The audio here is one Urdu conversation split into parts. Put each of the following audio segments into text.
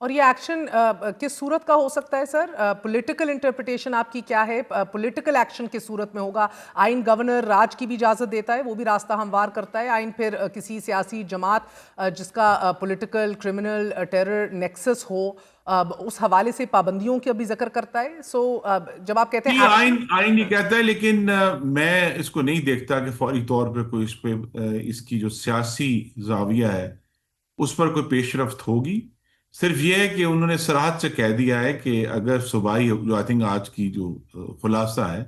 اور یہ ایکشن کس صورت کا ہو سکتا ہے سر؟ پولیٹیکل انٹرپریٹیشن آپ کی کیا ہے؟ پولیٹیکل ایکشن کس صورت میں ہوگا؟ آئین گورنر راج کی بھی اجازت دیتا ہے، وہ بھی راستہ ہموار کرتا ہے، آئین پھر کسی سیاسی جماعت جس کا پولیٹیکل کرمنل ٹیرر نیکسس ہو اس حوالے سے پابندیوں کا بھی ذکر کرتا ہے. سو جب آپ کہتے ہیں آئین یہ کہتا ہے، لیکن میں اس کو نہیں دیکھتا کہ فوری طور پہ کوئی اس کی جو سیاسی زاویہ ہے اس پر کوئی پیش رفت ہوگی. صرف یہ ہے کہ انہوں نے صراحت سے کہہ دیا ہے کہ اگر صوبائی جو آئی تھنک آج کی جو خلاصہ ہے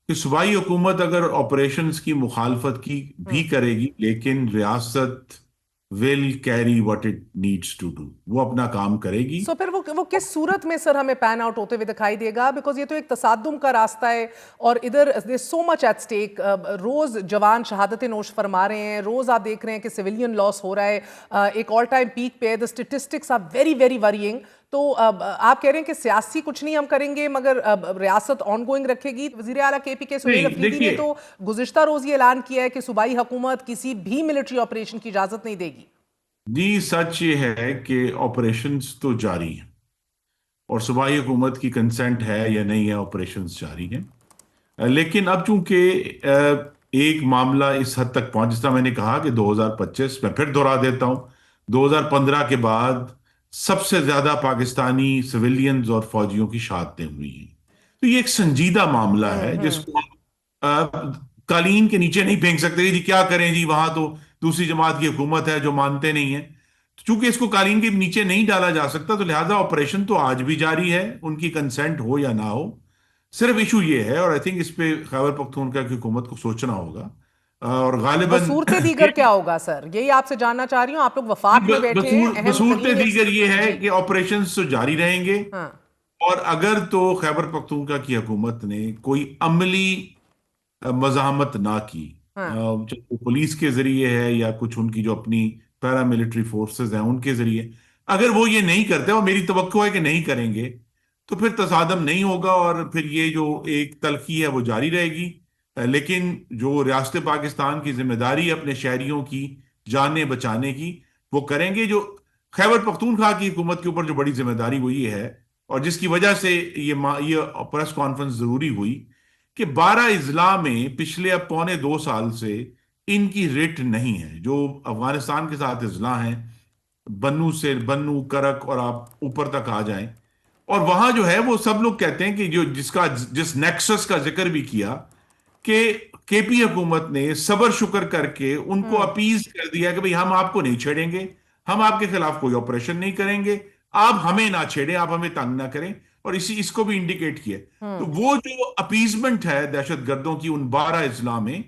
کہ صوبائی حکومت اگر آپریشنز کی مخالفت کی بھی کرے گی لیکن ریاست will carry what it needs to do, وہ اپنا کام کرے گی. سو پھر وہ کس صورت میں سر ہمیں پین آؤٹ ہوتے ہوئے دکھائی دے گا؟ بیکاز یہ تو ایک تصادم کا راستہ ہے اور ادھر سو مچ ایٹ سٹیک. روز جوان شہادتیں نوش فرما رہے ہیں، روز آپ دیکھ رہے ہیں کہ سویلین لاس ہو رہا ہے، ایک آل ٹائم پیک پہ. The statistics are very very varying. تو آپ کہہ رہے ہیں کہ سیاسی کچھ نہیں ہم کریں گے مگر ریاست آن گوئنگ رکھے گی. وزیر اعلیٰ کے پی کے سہیل نہیں افریدی نے دیکھیے، تو گزشتہ روز یہ اعلان کیا ہے کہ صوبائی حکومت کسی بھی ملٹری آپریشن کی اجازت نہیں دے گی. جی سچ یہ ہے کہ آپریشنز تو جاری ہیں اور صوبائی حکومت کی کنسنٹ ہے یا نہیں ہے، آپریشنز جاری ہیں. لیکن اب چونکہ ایک معاملہ اس حد تک پہنچ، جس طرح میں نے کہا کہ 2025 میں پھر دہرا دیتا ہوں، 2015 کے بعد سب سے زیادہ پاکستانی سویلینز اور فوجیوں کی شہادتیں ہوئی ہیں. تو یہ ایک سنجیدہ معاملہ ہے جس کو قالین کے نیچے نہیں پھینک سکتے جی کیا کریں جی وہاں تو دوسری جماعت کی حکومت ہے جو مانتے نہیں ہیں. چونکہ اس کو قالین کے نیچے نہیں ڈالا جا سکتا تو لہٰذا آپریشن تو آج بھی جاری ہے، ان کی کنسنٹ ہو یا نہ ہو. صرف ایشو یہ ہے، اور آئی تھنک اس پہ خیبر پختونخوا کی حکومت کو سوچنا ہوگا اور غالباً بصورت دیگر کیا ہوگا سر؟ یہی آپ سے جاننا چاہ رہی ہوں. آپ لوگ وفاق میں بیٹھے ہیں، اہم بصورت ترین دیگر یہ ہے جی کہ آپریشنز تو جاری رہیں گے. ہاں اور اگر تو خیبر پختونخوا کی حکومت نے کوئی عملی مزاحمت نہ کی، ہاں چاہے پولیس کے ذریعے ہے یا کچھ ان کی جو اپنی پیراملٹری فورسز ہیں ان کے ذریعے، اگر وہ یہ نہیں کرتے اور میری توقع ہے کہ نہیں کریں گے تو پھر تصادم نہیں ہوگا اور پھر یہ جو ایک تلخی ہے وہ جاری رہے گی. لیکن جو ریاست پاکستان کی ذمہ داری اپنے شہریوں کی جانیں بچانے کی وہ کریں گے. جو خیبر پختونخوا کی حکومت کے اوپر جو بڑی ذمہ داری وہ یہ ہے اور جس کی وجہ سے یہ پریس کانفرنس ضروری ہوئی کہ 12 اضلاع میں پچھلے اب پونے 2 سال سے ان کی ریٹ نہیں ہے. جو افغانستان کے ساتھ اضلاع ہیں، بنو سے بنو کرک اور آپ اوپر تک آ جائیں، اور وہاں جو ہے وہ سب لوگ کہتے ہیں کہ جس نیکسس کا ذکر بھی کیا کہ کے پی حکومت نے صبر شکر کر کے ان کو اپیز کر دیا کہ بھئی ہم آپ کو نہیں چھیڑیں گے، ہم آپ کے خلاف کوئی آپریشن نہیں کریں گے، آپ ہمیں نہ چھیڑیں، آپ ہمیں تنگ نہ کریں. اور اس کو بھی انڈیکیٹ کیا. تو وہ جو اپیزمنٹ ہے دہشت گردوں کی ان 12 اضلاع میں،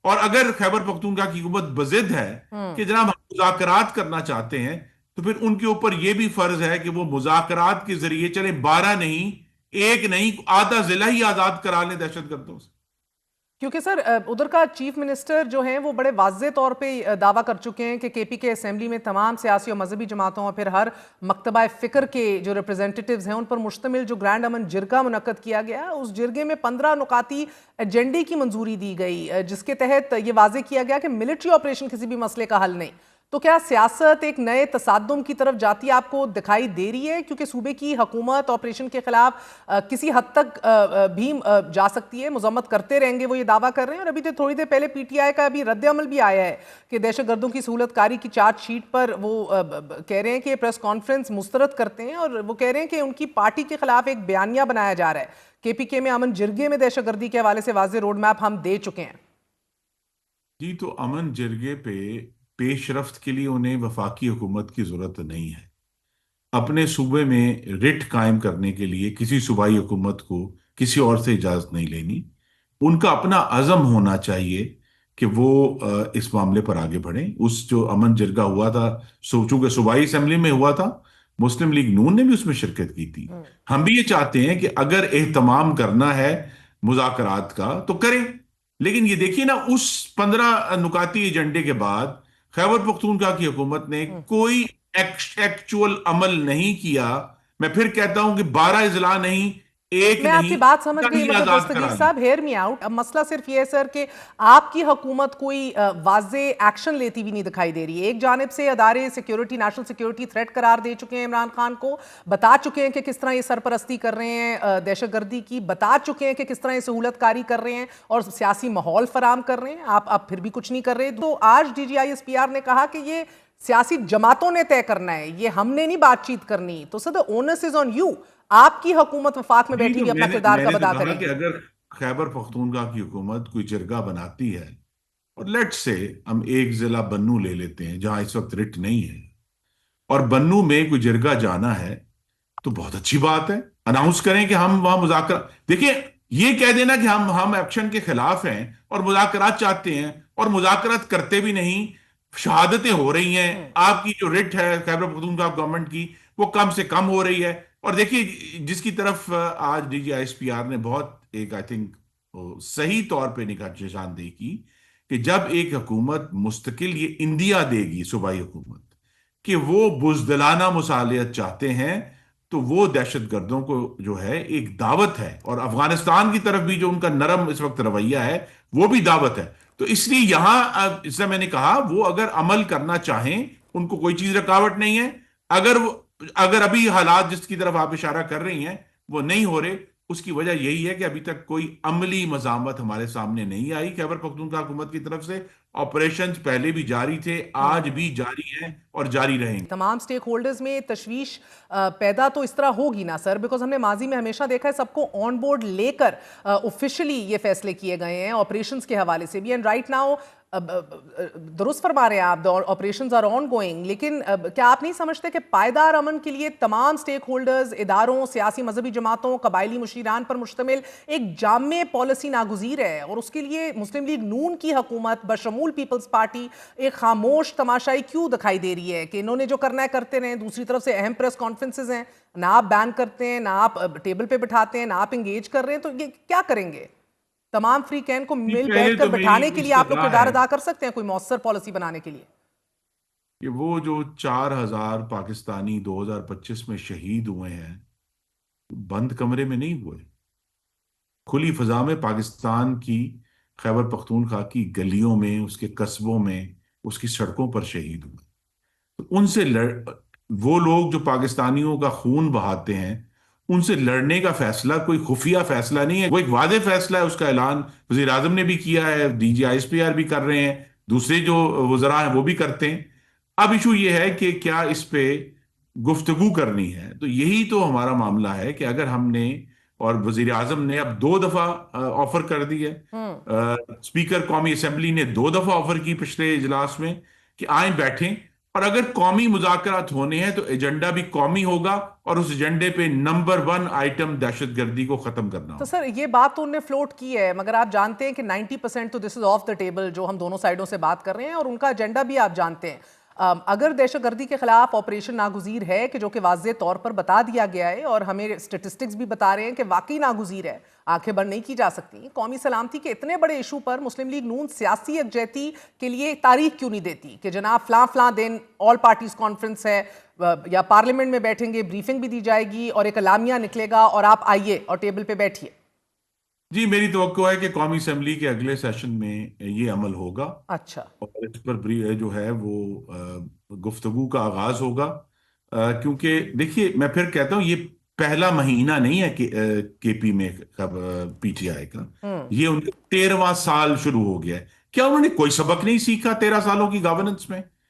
اور اگر خیبر پختونخوا کی حکومت بضد ہے کہ جناب ہم مذاکرات کرنا چاہتے ہیں تو پھر ان کے اوپر یہ بھی فرض ہے کہ وہ مذاکرات کے ذریعے چلے 12 نہیں، ایک نہیں، آدھا ضلع ہی آزاد کرا لیں دہشت گردوں سے. کیونکہ سر ادھر کا چیف منسٹر جو ہیں وہ بڑے واضح طور پہ دعویٰ کر چکے ہیں کہ کے پی کے اسمبلی میں تمام سیاسی اور مذہبی جماعتوں اور پھر ہر مکتبہ فکر کے جو ریپرزنٹیٹیوز ہیں ان پر مشتمل جو گرینڈ امن جرگہ منعقد کیا گیا، اس جرگے میں 15 نکاتی ایجنڈے کی منظوری دی گئی جس کے تحت یہ واضح کیا گیا کہ ملٹری آپریشن کسی بھی مسئلے کا حل نہیں. تو کیا سیاست ایک نئے تصادم کی طرف جاتی آپ کو دکھائی دے رہی ہے؟ کیونکہ صوبے کی حکومت آپریشن کے خلاف کسی حد تک بھی جا سکتی ہے، مذمت کرتے رہیں گے، وہ یہ دعویٰ کر رہے ہیں. اور ابھی تو تھوڑی دیر پہلے پی ٹی آئی کا ابھی رد عمل بھی آیا ہے کہ دہشت گردوں کی سہولت کاری کی چارج شیٹ پر وہ کہہ رہے ہیں کہ پریس کانفرنس مسترد کرتے ہیں اور وہ کہہ رہے ہیں کہ ان کی پارٹی کے خلاف ایک بیانیہ بنایا جا رہا ہے. کے پی کے میں امن جرگے میں دہشت گردی کے حوالے سے واضح روڈ میپ ہم دے چکے ہیں. جی تو امن جرگے پہ پیش رفت کے لیے انہیں وفاقی حکومت کی ضرورت نہیں ہے. اپنے صوبے میں رٹ قائم کرنے کے لیے کسی صوبائی حکومت کو کسی اور سے اجازت نہیں لینی. ان کا اپنا عزم ہونا چاہیے کہ وہ اس معاملے پر آگے بڑھیں. اس جو امن جرگہ ہوا تھا چونکہ صوبائی اسمبلی میں ہوا تھا، مسلم لیگ نون نے بھی اس میں شرکت کی تھی. ہم بھی یہ چاہتے ہیں کہ اگر اہتمام کرنا ہے مذاکرات کا تو کریں، لیکن یہ دیکھیے نا اس 15 نکاتی ایجنڈے کے بعد خیبر پختونخوا کی حکومت نے کوئی ایکچول عمل نہیں کیا. میں پھر کہتا ہوں کہ 12 اضلاع نہیں، ایک میں آپ کی نہیں بات سمجھ گئی، کہیں مگر آزاد دستگیر کرا صاحب ہیئر می آؤٹ. اب مسئلہ صرف یہ ہے سر کہ آپ کی حکومت کوئی واضح ایکشن لیتی بھی نہیں دکھائی دے رہی ہے. ایک جانب سے ادارے سیکیورٹی، نیشنل سیکیورٹی تھریٹ قرار دے چکے ہیں عمران خان کو، بتا چکے ہیں کہ کس طرح یہ سرپرستی کر رہے ہیں دہشت گردی کی، بتا چکے ہیں کہ کس طرح یہ سہولت کاری کر رہے ہیں اور سیاسی ماحول فراہم کر رہے ہیں. آپ پھر بھی کچھ نہیں کر رہے. تو آج D G I S P R نے کہا کہ یہ سیاسی جماعتوں نے طے کرنا ہے، یہ ہم نے نہیں بات چیت کرنی. تو سر the onus is on you. آپ کی حکومت وفاق میں بیٹھی تو ہوئی اپنا کردار میں کب نے تو ادا کہا کرے کہ گی؟ اگر خیبر پختونخوا کی حکومت کوئی جرگہ بناتی ہے، اور لیٹ سے ہم ایک ضلع بنو لے لیتے ہیں جہاں اس وقت رٹ نہیں ہے، اور بنو میں کوئی جرگہ جانا ہے، تو بہت اچھی بات ہے. اناؤنس کریں کہ ہم وہاں مذاکرات. دیکھیں، یہ کہہ دینا کہ ہم ایکشن کے خلاف ہیں اور مذاکرات چاہتے ہیں اور مذاکرات کرتے بھی نہیں، شہادتیں ہو رہی ہیں، آپ کی جو رٹ ہے خیبر پختونخوا گورنمنٹ کی وہ کم سے کم ہو رہی ہے. اور دیکھیے جس کی طرف آج D G I S P R نے بہت ایک آئی تھنک صحیح طور پہ نشاندہی کی کہ جب ایک حکومت مستقل یہ اندیا دے گی، صوبائی حکومت، کہ وہ بزدلانہ مصالحت چاہتے ہیں، تو وہ دہشت گردوں کو جو ہے ایک دعوت ہے، اور افغانستان کی طرف بھی جو ان کا نرم اس وقت رویہ ہے وہ بھی دعوت ہے. تو اس لیے یہاں اس سے میں نے کہا وہ اگر عمل کرنا چاہیں ان کو کوئی چیز رکاوٹ نہیں ہے. اگر ابھی حالات جس کی طرف آپ اشارہ کر رہی ہیں وہ نہیں ہو رہے، اس کی وجہ یہی ہے کہ ابھی تک کوئی عملی مزاحمت ہمارے سامنے نہیں آئی خیبر پختونخوا حکومت کی طرف سے. آپریشنز پہلے بھی جاری تھے، آج بھی جاری ہیں اور جاری رہیں گے. تمام سٹیک ہولڈرز میں تشویش پیدا تو اس طرح ہوگی نا سر، بیکاز ہم نے ماضی میں ہمیشہ دیکھا ہے سب کو آن بورڈ لے کر آفیشلی یہ فیصلے کیے گئے ہیں آپریشنز کے حوالے سے بھی. اینڈ رائٹ ناؤ درست فرما رہے ہیں آپ، آپریشنز آر آن گوئنگ، لیکن کیا آپ نہیں سمجھتے کہ پائیدار امن کے لیے تمام سٹیک ہولڈرز، اداروں، سیاسی مذہبی جماعتوں، قبائلی مشیران پر مشتمل ایک جامع پالیسی ناگزیر ہے، اور اس کے لیے مسلم لیگ نون کی حکومت بشمول پیپلز پارٹی ایک خاموش تماشائی کیوں دکھائی دے رہی ہے کہ انہوں نے جو کرنا ہے کرتے رہیں؟ دوسری طرف سے اہم پریس کانفرنسز ہیں، نہ آپ بین کرتے ہیں، نہ آپ ٹیبل پہ بٹھاتے ہیں، نہ آپ انگیج کر رہے ہیں. تو یہ کیا کریں گے؟ تمام فری کین کو مل پہلے بیٹھ کر تو میری بٹھانے کے لیے آپ لوگ استدعا کردار ہے ادا کر سکتے ہیں کوئی مؤثر پالیسی بنانے کے لیے؟ کہ وہ جو 4,000 پاکستانی 2025 میں شہید ہوئے ہیں، بند کمرے میں نہیں ہوئے، کھلی فضا میں پاکستان کی خیبر پختونخوا کی گلیوں میں، اس کے قصبوں میں، اس کی سڑکوں پر شہید ہوئے. تو ان سے وہ لوگ جو پاکستانیوں کا خون بہاتے ہیں، ان سے لڑنے کا فیصلہ کوئی خفیہ فیصلہ نہیں ہے، وہ ایک واضح فیصلہ ہے. اس کا اعلان وزیر اعظم نے بھی کیا ہے، D G I S P R بھی کر رہے ہیں، دوسرے جو وزراء ہیں وہ بھی کرتے ہیں. اب ایشو یہ ہے کہ کیا اس پہ گفتگو کرنی ہے. تو یہی تو ہمارا معاملہ ہے کہ اگر ہم نے، اور وزیر اعظم نے اب 2 دفعہ آفر کر دی ہے، اسپیکر قومی اسمبلی نے 2 دفعہ آفر کی پچھلے اجلاس میں کہ آئیں بیٹھیں، اور اگر قومی مذاکرات ہونے ہیں تو ایجنڈا بھی قومی ہوگا، اور اس ایجنڈے پہ نمبر 1 آئٹم دہشت گردی کو ختم کرنا تو ہوگا. سر یہ بات تو انہوں نے فلوٹ کی ہے، مگر آپ جانتے ہیں کہ 90% تو دس از آف دا ٹیبل جو ہم دونوں سائیڈوں سے بات کر رہے ہیں، اور ان کا ایجنڈا بھی آپ جانتے ہیں. اگر دہشت گردی کے خلاف آپریشن ناگزیر ہے، کہ جو کہ واضح طور پر بتا دیا گیا ہے اور ہمیں اسٹیٹسٹکس بھی بتا رہے ہیں کہ واقعی ناگزیر ہے، آنکھیں بند نہیں کی جا سکتی، قومی سلامتی کے اتنے بڑے ایشو پر مسلم لیگ نون سیاسی یکجہتی کے لیے تاریخ کیوں نہیں دیتی کہ جناب فلاں فلاں دن آل پارٹیز کانفرنس ہے، یا پارلیمنٹ میں بیٹھیں گے، بریفنگ بھی دی جائے گی اور ایک اعلامیہ نکلے گا اور آپ آئیے اور ٹیبل پہ بیٹھیے؟ جی، میری توقع ہے کہ قومی اسمبلی کے اگلے سیشن میں یہ عمل ہوگا، اچھا. اور اس پر جو ہے وہ گفتگو کا آغاز ہوگا. کیونکہ دیکھیے میں پھر کہتا ہوں یہ پہلا مہینہ نہیں ہے کہ کے پی میں پی ٹی آئی کا، یہ ان کا 13واں سال شروع ہو گیا ہے. کیا انہوں نے کوئی سبق نہیں سیکھا 13 سالوں کی گورننس میں؟